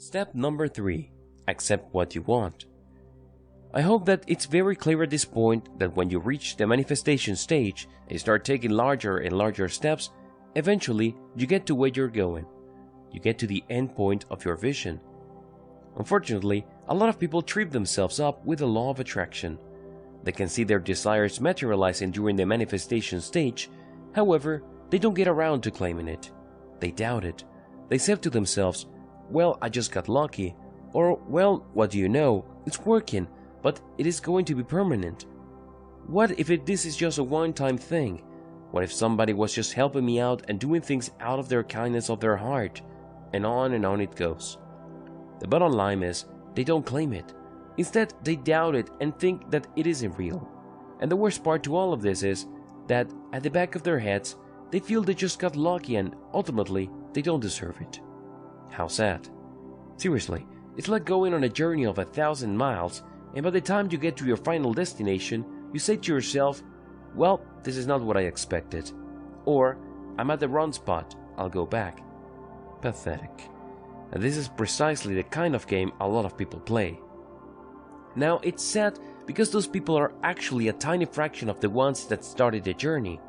Step number 3. Accept what you want. I hope that it's very clear at this point that when you reach the manifestation stage and start taking larger and larger steps, eventually you get to where you're going. You get to the end point of your vision. Unfortunately, a lot of people trip themselves up with the law of attraction. They can see their desires materializing during the manifestation stage, however, they don't get around to claiming it. They doubt it. They say to themselves, well, I just got lucky, or well, what do you know, it's working, but it is going to be permanent. What if this is just a one-time thing? What if somebody was just helping me out and doing things out of their kindness of their heart? And on it goes. The bottom line is, they don't claim it. Instead, they doubt it and think that it isn't real. And the worst part to all of this is that at the back of their heads, they feel they just got lucky and ultimately, they don't deserve it. How sad. Seriously, it's like going on a journey of 1,000 miles, and by the time you get to your final destination, you say to yourself, well, this is not what I expected. Or, I'm at the wrong spot, I'll go back. Pathetic. And this is precisely the kind of game a lot of people play. Now, it's sad because those people are actually a tiny fraction of the ones that started the journey.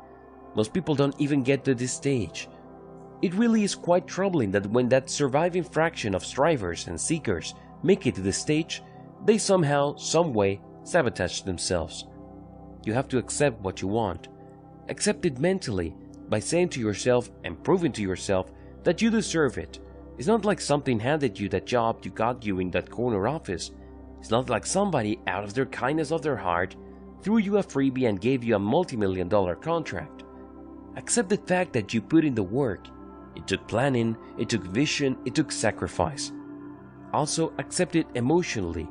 Most people don't even get to this stage. It really is quite troubling that when that surviving fraction of strivers and seekers make it to the stage, they somehow, some way, sabotage themselves. You have to accept what you want. Accept it mentally by saying to yourself and proving to yourself that you deserve it. It's not like something handed you that job you got you in that corner office. It's not like somebody, out of their kindness of their heart, threw you a freebie and gave you a multi-million-dollar contract. Accept the fact that you put in the work. It took planning, it took vision, it took sacrifice. Also, accept it emotionally.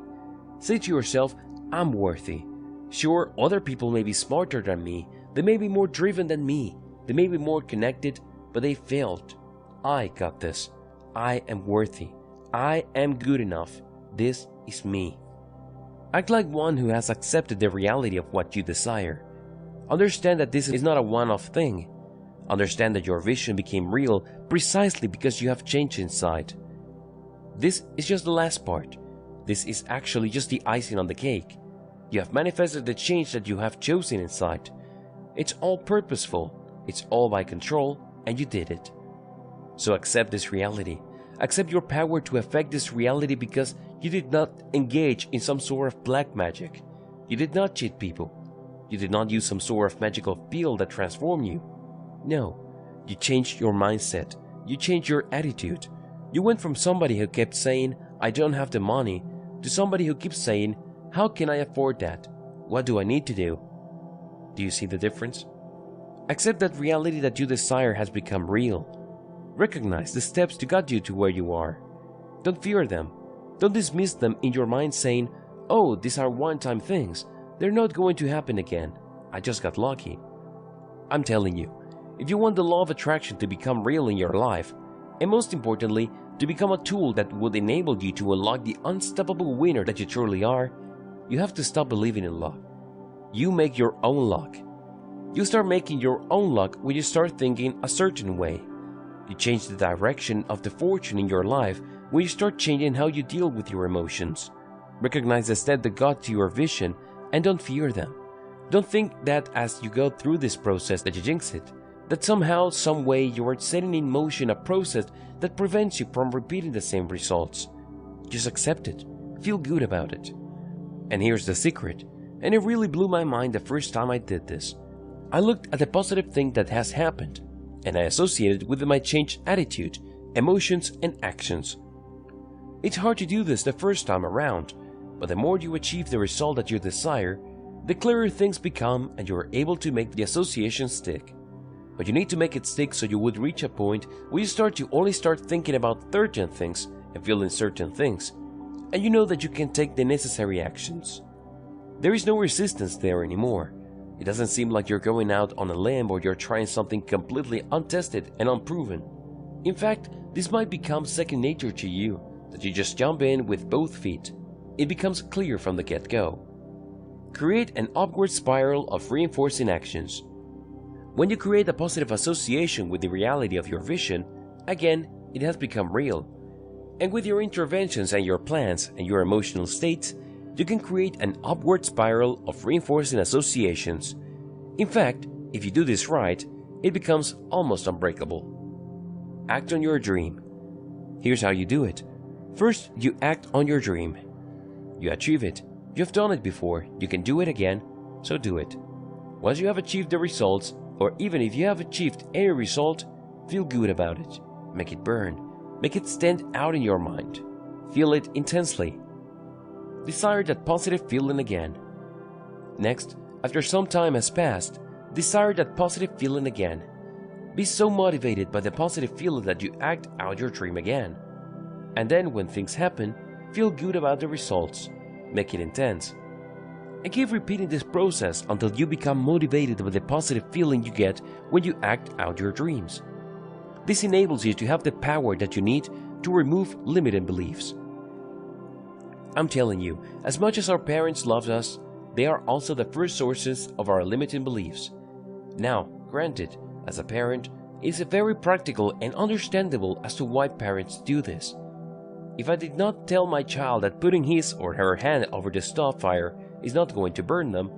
Say to yourself, I'm worthy. Sure, other people may be smarter than me, they may be more driven than me, they may be more connected, but they failed. I got this. I am worthy. I am good enough. This is me. Act like one who has accepted the reality of what you desire. Understand that this is not a one-off thing. Understand that your vision became real precisely because you have changed inside. This is just the last part. This is actually just the icing on the cake. You have manifested the change that you have chosen inside. It's all purposeful, it's all by control, and you did it. So accept this reality. Accept your power to affect this reality because you did not engage in some sort of black magic. You did not cheat people. You did not use some sort of magical pill that transformed you. No, you changed your mindset. You changed your attitude. You went from somebody who kept saying, I don't have the money, to somebody who keeps saying, how can I afford that? What do I need to do? Do you see the difference? Accept that reality that you desire has become real. Recognize the steps that got you to where you are. Don't fear them. Don't dismiss them in your mind saying, oh, these are one-time things. They're not going to happen again. I just got lucky. I'm telling you, if you want the law of attraction to become real in your life, and most importantly, to become a tool that would enable you to unlock the unstoppable winner that you truly are, you have to stop believing in luck. You make your own luck. You start making your own luck when you start thinking a certain way. You change the direction of the fortune in your life when you start changing how you deal with your emotions. Recognize the step that got to your vision and don't fear them. Don't think that as you go through this process that you jinx it, that somehow, some way you are setting in motion a process that prevents you from repeating the same results. Just accept it. Feel good about it. And here's the secret, and it really blew my mind the first time I did this. I looked at the positive thing that has happened, and I associated it with my changed attitude, emotions, and actions. It's hard to do this the first time around, but the more you achieve the result that you desire, the clearer things become and you are able to make the association stick. But you need to make it stick so you would reach a point where you start to only start thinking about certain things and feeling certain things, and you know that you can take the necessary actions. There is no resistance there anymore. It doesn't seem like you're going out on a limb or you're trying something completely untested and unproven. In fact, this might become second nature to you, that you just jump in with both feet. It becomes clear from the get-go. Create an upward spiral of reinforcing actions. When you create a positive association with the reality of your vision, again, it has become real. And with your interventions and your plans and your emotional states, you can create an upward spiral of reinforcing associations. In fact, if you do this right, it becomes almost unbreakable. Act on your dream. Here's how you do it. First, you act on your dream. You achieve it. You've done it before. You can do it again, so do it. Once you have achieved the results, or even if you have achieved any result, feel good about it. Make it burn. Make it stand out in your mind. Feel it intensely. Desire that positive feeling again. Next, after some time has passed, desire that positive feeling again. Be so motivated by the positive feeling that you act out your dream again. And then when things happen, feel good about the results. Make it intense. And keep repeating this process until you become motivated by the positive feeling you get when you act out your dreams. This enables you to have the power that you need to remove limiting beliefs. I'm telling you, as much as our parents loved us, they are also the first sources of our limiting beliefs. Now, granted, as a parent, it's very practical and understandable as to why parents do this. If I did not tell my child that putting his or her hand over the stove fire is not going to burn them,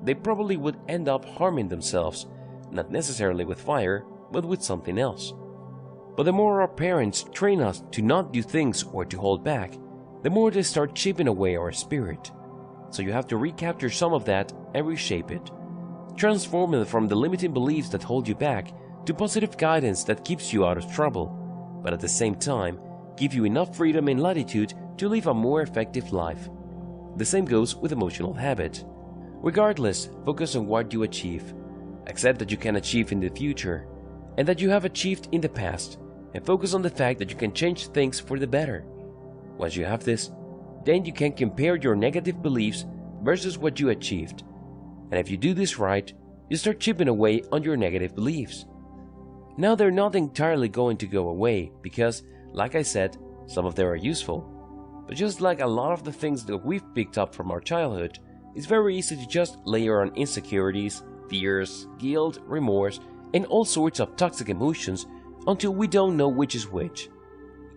they probably would end up harming themselves, not necessarily with fire, but with something else. But the more our parents train us to not do things or to hold back, the more they start chipping away our spirit. So you have to recapture some of that and reshape it. Transform it from the limiting beliefs that hold you back to positive guidance that keeps you out of trouble, but at the same time, give you enough freedom and latitude to live a more effective life. The same goes with emotional habit. Regardless, focus on what you achieve. Accept that you can achieve in the future, and that you have achieved in the past, and focus on the fact that you can change things for the better. Once you have this, then you can compare your negative beliefs versus what you achieved. And if you do this right, you start chipping away on your negative beliefs. Now they're not entirely going to go away because, like I said, some of them are useful. But just like a lot of the things that we've picked up from our childhood, it's very easy to just layer on insecurities, fears, guilt, remorse, and all sorts of toxic emotions until we don't know which is which.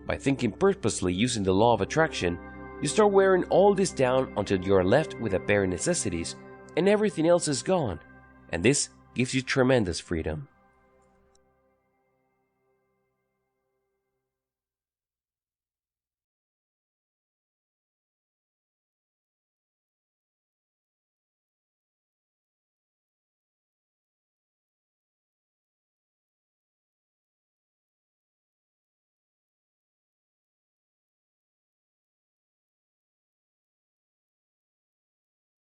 By thinking purposely using the law of attraction, you start wearing all this down until you are left with the bare necessities and everything else is gone, and this gives you tremendous freedom.